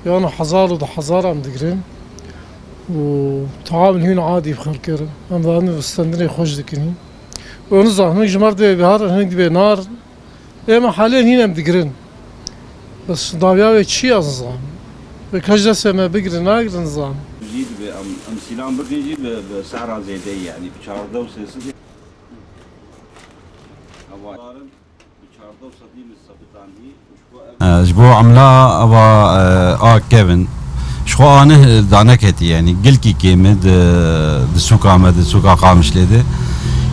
يعني حزار وده حزار عم دقرين وتعامل هنا عادي بخلكر أنا ذاني بستندري خوش دكني ونزع هناك جمار دي بهار هناك دي نار إما حاليا هنا عم دقرين بس ضاوية شيء أصلا بكجة سما بقر ناقر نظام جيد أم سلام بقي جيد بسعر زيدي يعني بشارده وسيسدي أوارن بشارده وصدي للسبتاني أسبوع عملا أبا كيفن شو أنا دانكتي يعني قلكي كيمد دسوكا مد دسوكا قامش لده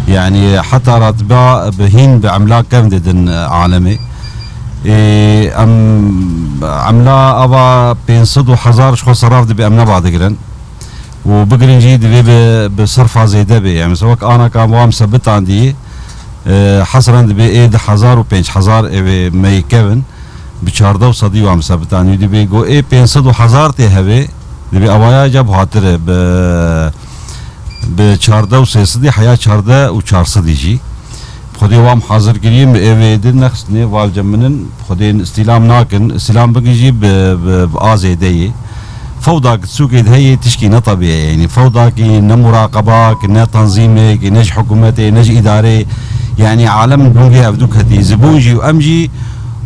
يعني حتى راتبا بهين بعملا كيفن ددن عالمي ام عملا ابا بين صد وحزار شخو صراف دبي امنا بعد قرن وبقرن جي دبي بصرفة زي دبي يعني سواك انا كان مثبت عندي حصرا دبي ايد حزار وبينش حزار اي مي كيفن بشارده وصدي وعم مثبت عندي دبي جو اي بين صد وحزار تي هبي دبي ابايا جاب هاتر بشارده وسيصدي حياة شارده وشار صدي جي خدي وام حاضر كريم ايفيد نخس ني والجمنن خدي استلام ناكن استلام بقي بازيدي فوضى تسوق هي تشكي طبيعي يعني فوضى كي مراقبه كنا تنظيمي كي نج حكومتي نج اداري يعني عالم بنجي ابدوك هدي زبونجي وامجي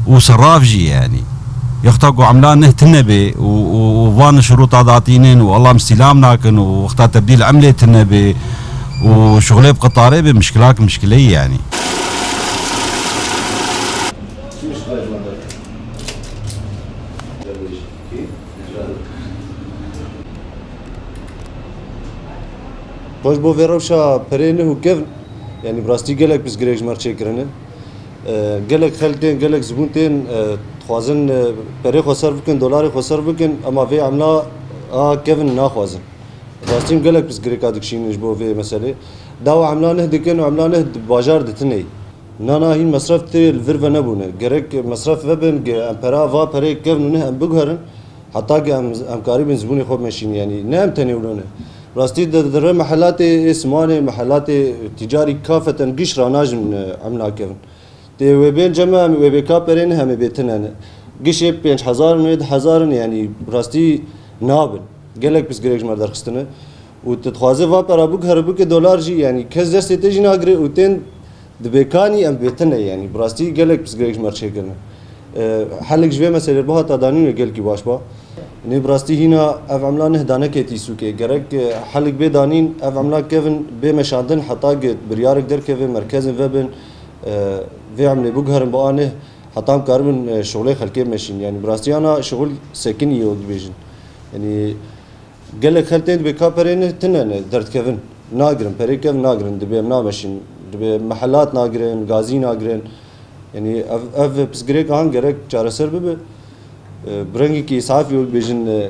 وصرافجي يعني يختقوا عملان نهتنبي وفان شروط عطاتينين والله استلام ناكن واختار تبديل عمله تنبي وشغلي بقطاري بمشكلات مشكليه يعني باش بو فيروشا برينه وكيفن يعني براستي قالك بس قريش مارشي كرنن قالك خلتين قالك زبونتين خوازن بري خسر بكن دولار خسر بكن اما في عملا كيفن ناخوازن براستي قالك بس قريك هذاك شيء نجبو في مساله داو عملا نهد كن وعملا نهد باجار دتني نانا هين مصرف تي الفيرفا نبونه قريك مصرف وبن امبرا فا بري كيفن نه ام بغهرن حتى ام قريب زبوني خوب ماشين يعني نام تاني ولونه راستي در محلات اسمانه محلات تجاري كافة قشرة ناجم عملا كيفن تي وبين جماعة وبكا برين هم بيتنن قشي بينش حزار نيد حزار يعني راستي نابل قالك بس قريش ما درخستنه وتتخوازه و برا بوك هربوك دولار جي يعني كز دست تجي ناقري وتين دبيكاني ام بيتنه يعني براستي قالك بس قريش ما تشكلنا حلق جوه مسألة بها تدانين قال كي باش با ني براستي هنا اف عملا نهدانه كيتي سوكي قرك حلق بي دانين اف عملا كيفن بي مشاندن حتى بريارك در كيفن مركز وبن في عملي بوغهرن بانه حتى ام كارمن شغله خلكي ماشين يعني براستي انا شغل سكن يود بيجن يعني قال لك خلتين بكابرين تنن درت كيفن ناقرن بري كيفن ناقرن دبي ماشين دبي محلات ناقرن غازي ناقرن يعني اف بس غريك هان غريك چارسر به برنگي كي صافي يود بيجن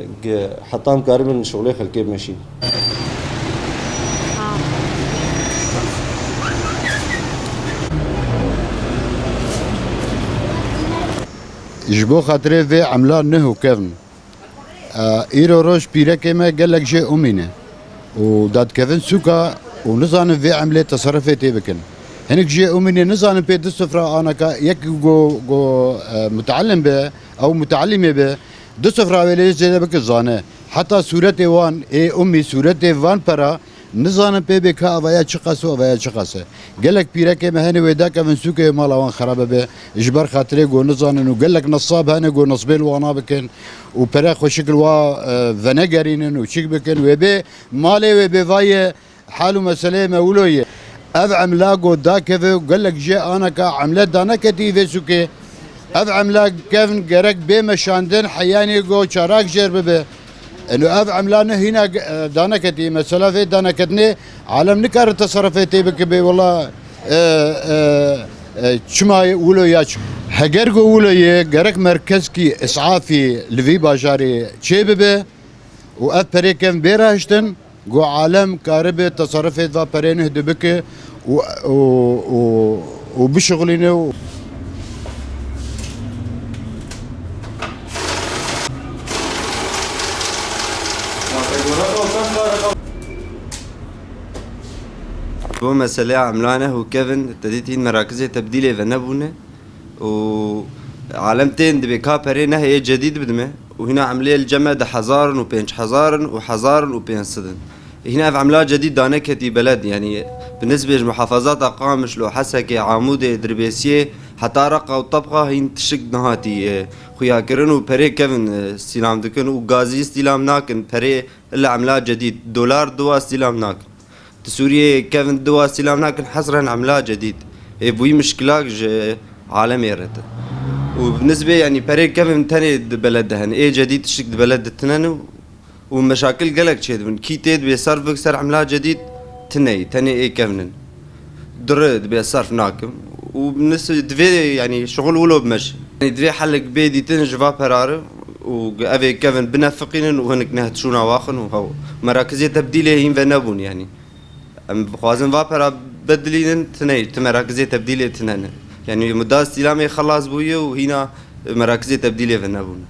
حتى ام كارمن شغله خلكي ماشين جبو خاطري في عملا نهو كيفن ايرو روش بيركي ما قال لك شيء امينه وداد كيفن سوكا ونظام في عمليه تصرفي تيبكن هناك شيء امينه نظام بيد السفره انا يك جو متعلم به او متعلمه به دو سفره ولا زي بك زانه حتى صورتي وان اي امي صورتي وان برا نظام بي بك اويا چقاسو اويا چقاسه قال لك بيركي ما هني ودا كيفن سوكا مال وان خراب به اجبر خاطري جو نظام انه قال لك نصاب هنا جو نصبيل وانا بكن وبرا خوشكل وا فنجرين وشيك بكن وبي مالي وبي فاي حاله مساله مولويه اف عملاقو داكف وقال لك جاء انا كعملات دانا كتي في سوكي اف عملاق كيفن قرق بي مشاندن حياني جو شراك جرب به انه اف عملانه هنا دانا كتي مساله في دانا كتني عالم نكر تصرفاتي بك بي والله شما ولو ياش هجرجو ولو يجرك مركز كي اسعافي لفي باجاري تشيبه واف بريكن بيراشتن جو عالم كاربه تصرفات و برينه دبك وبشغلينه بو مسألة عملانه وكيفن ابتديتين مراكز تبديل فنبونه وعالمتين دبي كابرينه هي جديد بدمه وهنا عملية الجمع 1000 و 5000 و 1000 و 500. هنا في عملات جديد دانكتي بلد يعني بالنسبة لمحافظات قامش لو حسكي عامودة دربيسية حتى رقة وطبقة هين تشك نهاتي خويا كرن وبري كيفن استلام دكن وغازي استلام ناكن بري إلا عملات جديد دولار دوا استلام ناكن سوريا كيفن دوا استلام ناكن حصرا عملات جديد بوي مشكلة عالمي رت وبالنسبة يعني بري كيفن تاني بلدهن ايه جديد تشك بلد التنانو ومشاكل قلق شيء من كيتيد بيصرف بكسر عملات جديد تاني ايه كيفن درد بيصرف ناكم وبالنسبة دفي يعني شغل ولو بمشي يعني دفي حلق بيدي تنجفا برارة وأبي كيفن بنفقين وهنك نهتشونا واخن وهو مراكزية تبديلية هين فنبون يعني بخوازن فابرا بدلين تناي مراكزية تبديلية تنانا يعني مدى استلامي خلاص بويه وهنا مراكزية تبديلية فنبون